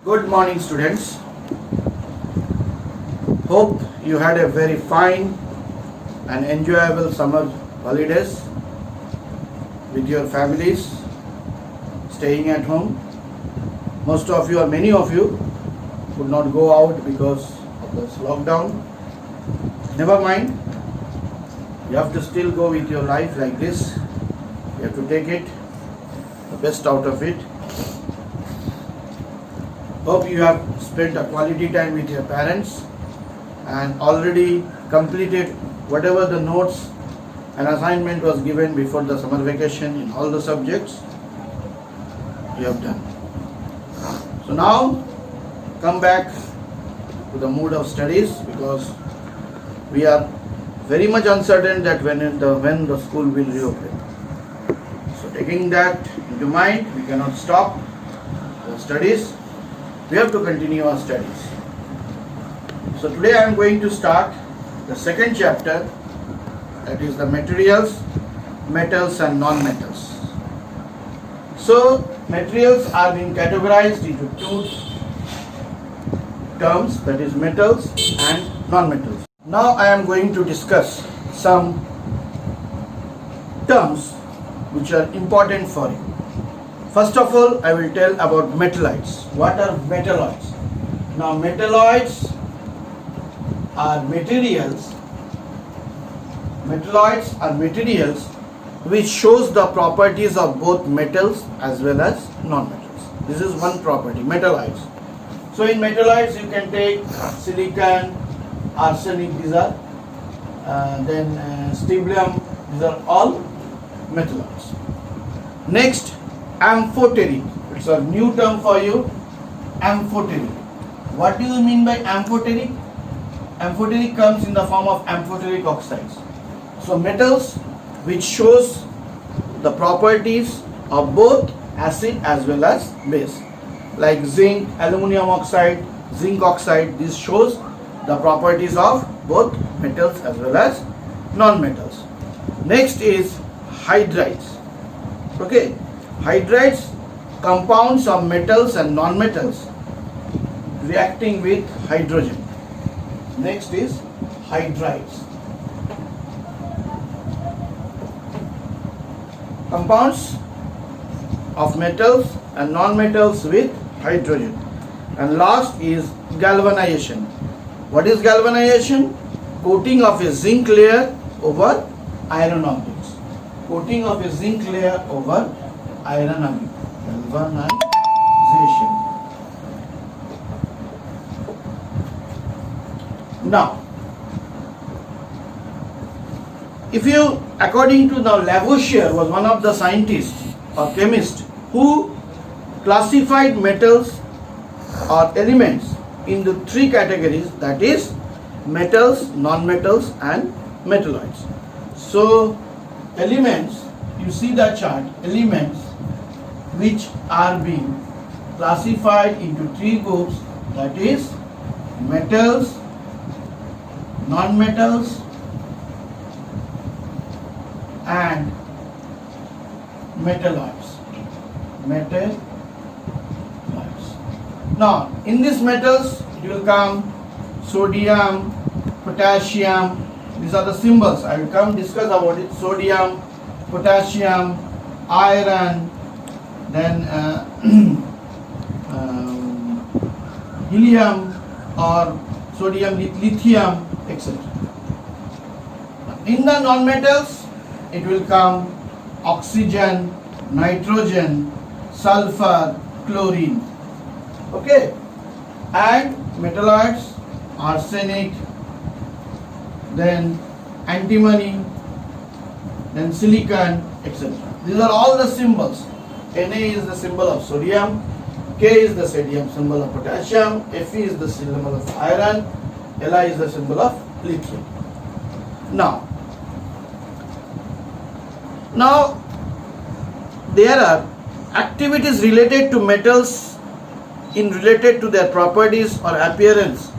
Good morning, students. Hope you had a very fine and enjoyable summer holidays with your families, staying at home. Most of you, or many of you, could not go out because of this lockdown. Never mind. You have to still go with your life like this. You have to take it, the best out of it. Hope you have spent a quality time with your parents and already completed whatever the notes and assignment was given before the summer vacation in all the subjects you have done. So now come back to the mood of studies, because we are very much uncertain that when the school will reopen. So taking that into mind, we cannot stop the studies. We have to continue our studies. So today I am going to start the second chapter, that is the materials, metals and non-metals. So materials are being categorized into two terms, that is metals and non-metals. Now I am going to discuss some terms which are important for you. First of all, I will tell about metalloids. What are metalloids? Now metalloids are materials which shows the properties of both metals as well as non-metals. This is one property, metalloids. So in metalloids you can take silicon, arsenic, these are then stibulum, these are all metalloids. Next, amphoteric. It's a new term for you, amphoteric. What do you mean by amphoteric? Amphoteric comes in the form of amphoteric oxides. So metals which shows the properties of both acid as well as base, like zinc, aluminum oxide, zinc oxide. This shows the properties of both metals as well as non-metals. Next is hydrides. Okay, hydrides, compounds of metals and non-metals reacting with hydrogen. Next is hydrides. Compounds of metals and non-metals with hydrogen. And last is galvanization. What is galvanization? Coating of a zinc layer over iron objects. Coating of a zinc layer over iron objects. Galvanization. Now, if you, according to the Lavoisier, was one of the scientists or chemists who classified metals or elements into three categories, that is metals, non-metals and metalloids. So elements, you see the chart, elements which are being classified into three groups, that is metals, non-metals and metalloids. Now in these metals it will come sodium, potassium. These are the symbols. I will come discuss about it. Sodium, potassium, iron, then helium or sodium, lithium, etc. In the non-metals it will come oxygen, nitrogen, sulfur, chlorine. Okay, and metalloids, arsenic, then antimony, then silicon, etc. These are all the symbols. Na is the symbol of sodium, K is the symbol of potassium, Fe is the symbol of iron, Li is the symbol of lithium. Now there are activities related to metals related to their properties or appearance,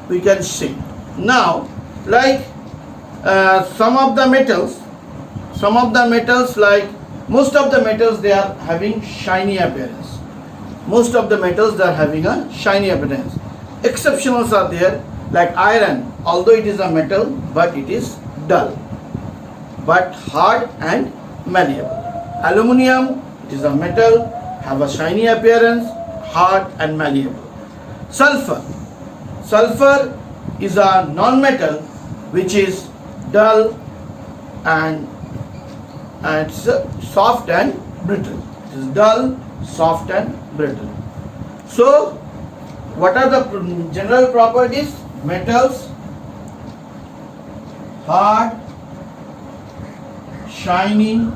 we can see. Now, like some of the metals, like most of the metals, they are having shiny appearance. Most of the metals, they are having a shiny appearance. Exceptionals are there, like iron, although it is a metal, but it is dull, but hard and malleable. Aluminium, it is a metal, have a shiny appearance, hard and malleable. Sulfur, sulfur is a non-metal which is dull and it's soft and brittle. It is dull, soft and brittle. So what are the general properties? Metals, hard, shiny,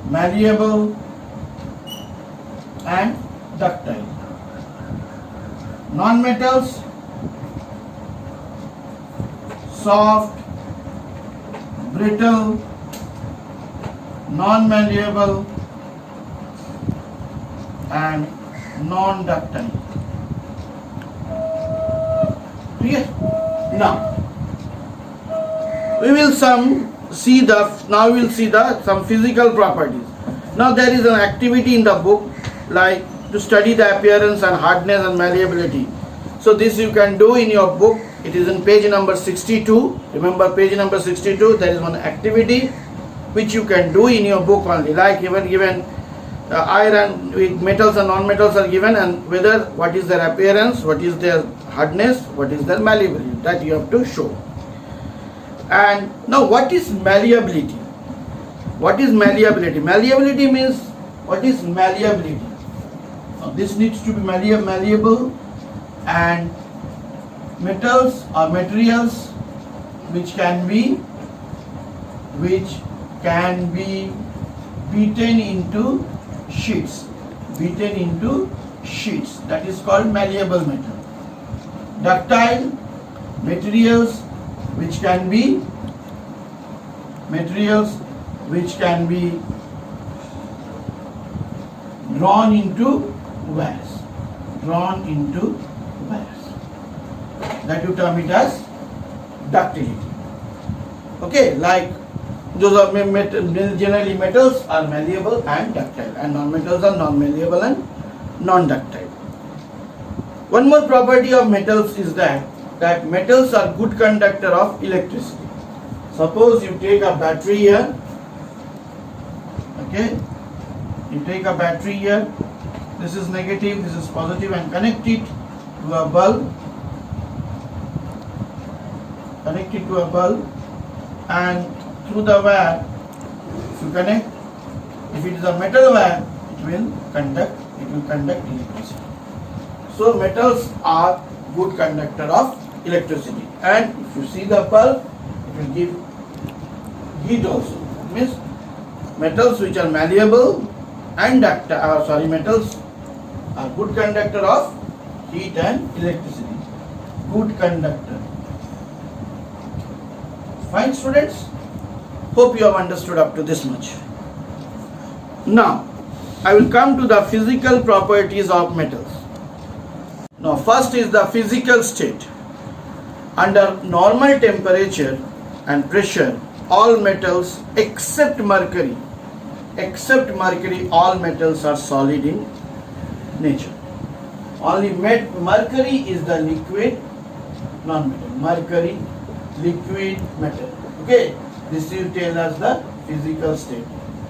malleable and ductile. Non-metals, soft, brittle, non-malleable and non-ductile. Clear? Now we will see some physical properties. Now there is an activity in the book like to study the appearance and hardness and malleability. So this you can do in your book. It is in page number 62. Remember page number 62, there is one activity which you can do in your book only, like even given iron with metals and non-metals are given, and whether what is their appearance, what is their hardness, what is their malleability, that you have to show. And now what is malleability? What is malleability? Malleability means, what is malleability? Now this needs to be malleable, and metals or materials which can be beaten into sheets, that is called malleable metal. Ductile materials which can be drawn into wires, that you term it as ductility. Okay, like those are generally metals are malleable and ductile, and non-metals are non-malleable and non-ductile. One more property of metals is that metals are good conductor of electricity. Suppose you take a battery here, okay, you take a battery here, this is negative, this is positive, and connect it to a bulb, and through the wire, if you connect, if it is a metal wire, it will conduct electricity. So metals are good conductor of electricity, and if you see the bulb, it will give heat also. It means metals which are malleable and metals are good conductor of heat and electricity. Good conductor. Fine, students? Hope you have understood up to this much. Now, I will come to the physical properties of metals. Now, first is the physical state. Under normal temperature and pressure, all metals except mercury, all metals are solid in nature. Only mercury is the liquid non-metal. Mercury, liquid metal. Okay, this will tell us the physical state.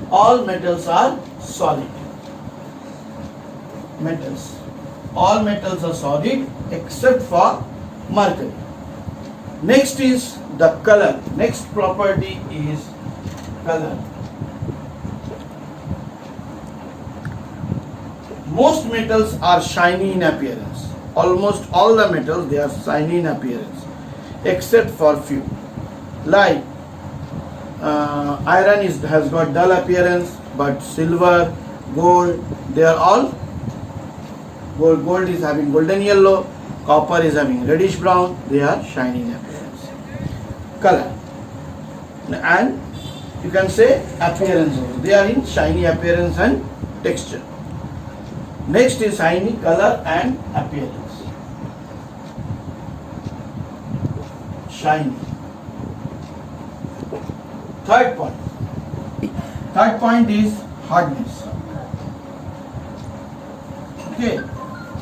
All metals are solid. All metals are solid except for mercury. Next is the color. Next property is color. Most metals are shiny in appearance. Almost all the metals, they are shiny in appearance except for few. Like iron has got dull appearance, but silver, gold, they are all gold is having golden yellow, copper is having reddish brown, they are shiny in appearance. Color, and you can say appearance also, they are in shiny appearance and texture. Next is shiny, color and appearance. Shiny. Third point is hardness. Okay.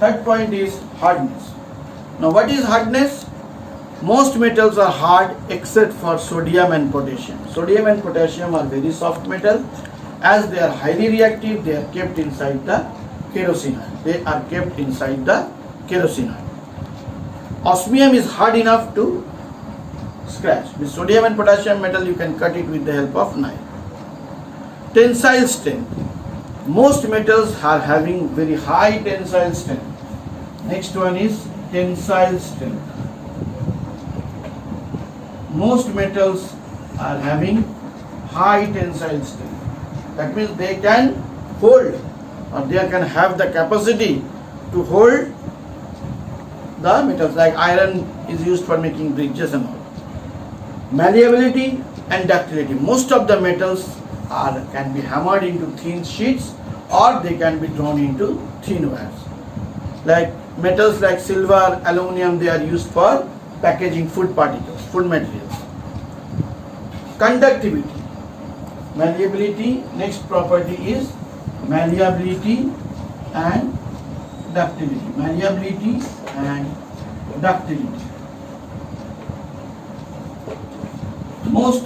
Third point is hardness. Now what is hardness? Most metals are hard except for sodium and potassium. Sodium and potassium are very soft metal. As they are highly reactive, they are kept inside the kerosene oil. They are kept inside the kerosene oil. Osmium is hard enough to scratch. With sodium and potassium metal, you can cut it with the help of knife. Tensile strength. Most metals are having very high tensile strength. Next one is tensile strength. Most metals are having high tensile strength. That means they can hold, or they can have the capacity to hold the metals, like iron is used for making bridges and all. Malleability and ductility. Most of the metals can be hammered into thin sheets, or they can be drawn into thin wires. Like metals like silver, aluminum, they are used for packaging food particles, food materials. Conductivity. Malleability. Next property is malleability and ductility. Malleability and ductility. Almost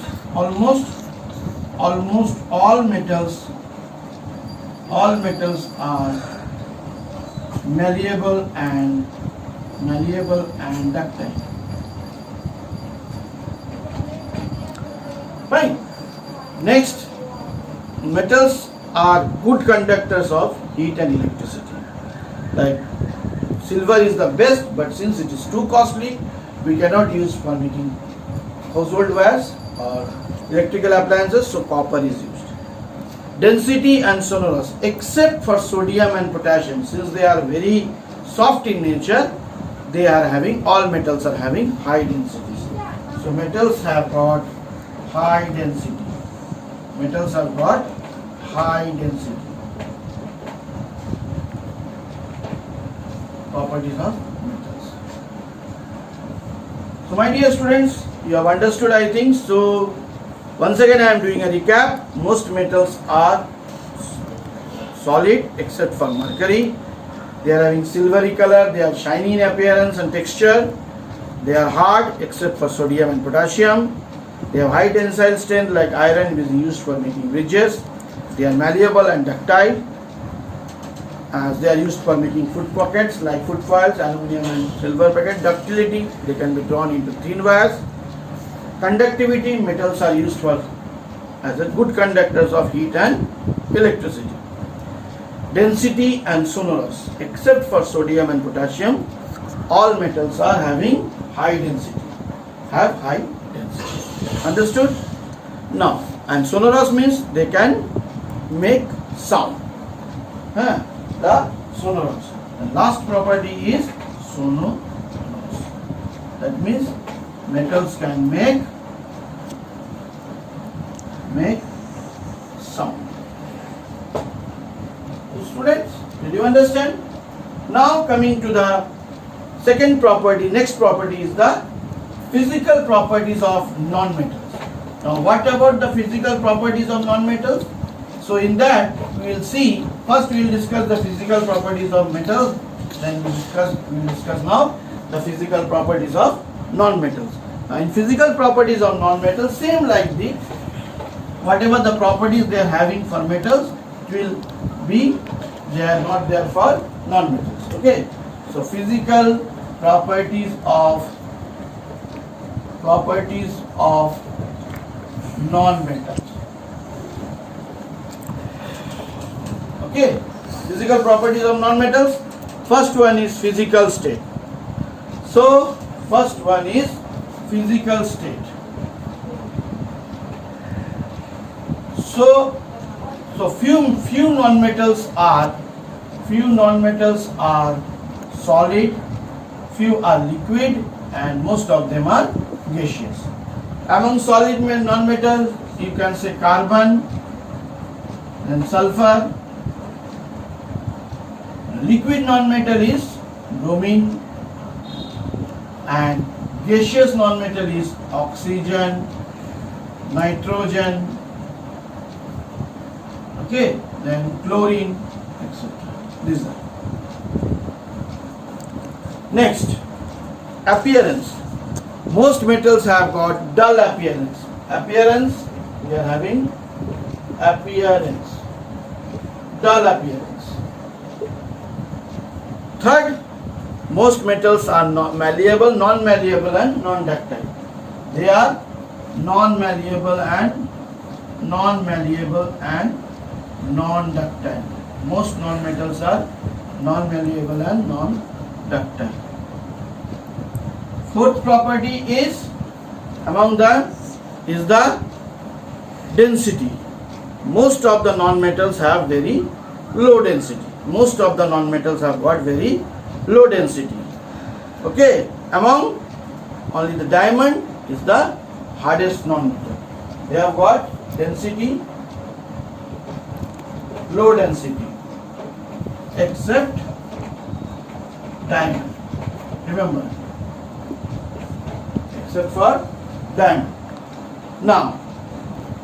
all metals are malleable and ductile. Fine. Next, metals are good conductors of heat and electricity. Like silver is the best, but since it is too costly, we cannot use for making household wires or electrical appliances, so copper is used. Density and sonorous. Except for sodium and potassium, since they are very soft in nature, all metals are having high densities. So metals have got high density. Metals have got high density. Properties of metals. So my dear students, you have understood, I think. So once again I am doing a recap. Most metals are solid except for mercury. They are having silvery color, they are shiny in appearance and texture. They are hard except for sodium and potassium. They have high tensile strength like iron, which is used for making bridges. They are malleable and ductile, as they are used for making food pockets like food foils, aluminum and silver packet. Ductility, they can be drawn into thin wires. Conductivity, metals are used for as a good conductors of heat and electricity. Density and sonorous. Except for sodium and potassium, all metals are having high density. Have high density. Understood? Now, and sonorous means they can make sound. The sonorous. The last property is sonorous. That means metals can make sound. Students, did you understand? Now coming to the second property, next property is the physical properties of non-metals. Now what about the physical properties of non-metals? So in that we will see, first we will discuss the physical properties of metals, then we will discuss now the physical properties of non-metals. Now in physical properties of non-metals, same like the whatever the properties they are having for metals, it will be, they are not there for non-metals. Okay, so physical properties of non-metals. Okay, physical properties of non-metals. First one is physical state. So first one is physical state. So few non-metals are solid, few are liquid, and most of them are gaseous. Among solid non-metals, you can say carbon, then sulfur. Liquid non-metal is bromine, and gaseous non-metal is oxygen, nitrogen, okay, then chlorine, etc. These are. Next, appearance. Most metals have got dull appearance. Appearance, we are having appearance, dull appearance. Third, most metals are not malleable, non-malleable and non-ductile. They are non-malleable and non-malleable and non-ductile. Most non-metals are non-malleable and non-ductile. Fourth property is, among them, is the density. Most of the non-metals have very low density. Most of the non-metals have got very low density. Okay, among only the diamond is the hardest non-metal. They have got density, low density, except diamond. Remember, except for diamond. Now,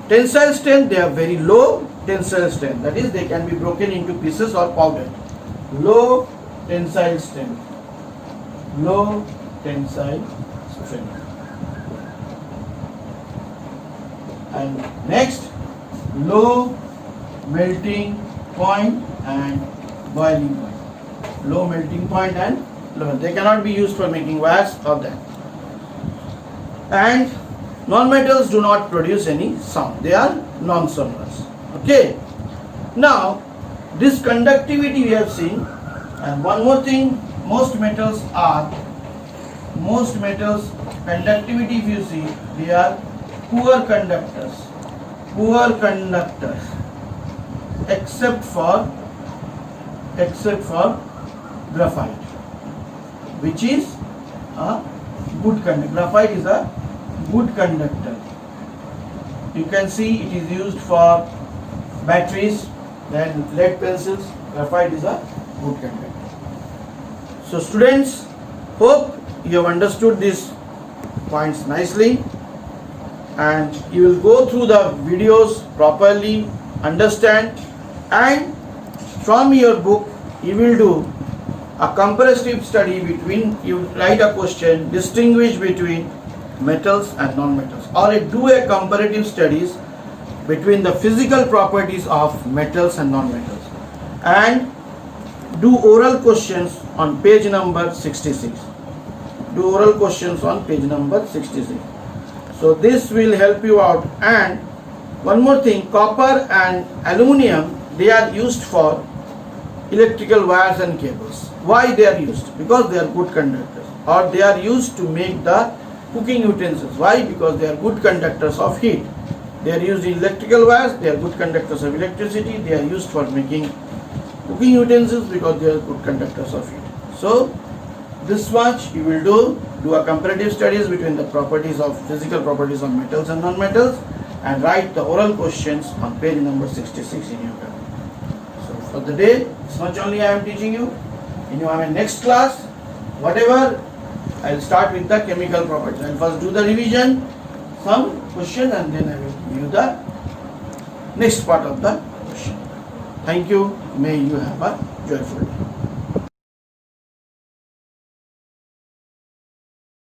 tensile strength, they are very low tensile strength. That is, they can be broken into pieces or powdered. Low tensile strength. Low tensile strength. And next, low melting point and boiling point. Low melting point and low. They cannot be used for making wires or that. And non-metals do not produce any sound. They are non-sonorous. Okay. Now, this conductivity we have seen, and one more thing, most metals conductivity, if you see, they are poor conductors, except for graphite, which is a good conductor. Graphite is a good conductor. You can see it is used for batteries, then lead pencils. Graphite is a good conductor. So students, hope you have understood these points nicely, and you will go through the videos properly, understand, and from your book you will do a comparative study between, you write a question, distinguish between metals and non-metals, or do a comparative studies between the physical properties of metals and non-metals, and do oral questions on page number 66. Do oral questions on page number 66. So this will help you out. And one more thing, copper and aluminium, they are used for electrical wires and cables. Why they are used? Because they are good conductors, or they are used to make the cooking utensils. Why? Because they are good conductors of heat. They are used in electrical wires, they are good conductors of electricity. They are used for making cooking utensils because they are good conductors of heat. So this much you will do a comparative studies between the properties of physical properties of metals and non-metals, and write the oral questions on page number 66 in your paper. So for the day, this much only I am teaching you. In your next class, whatever, I will start with the chemical properties. I will first do the revision, some questions, and then I will give you the next part of the question. Thank you. May you have a joyful day.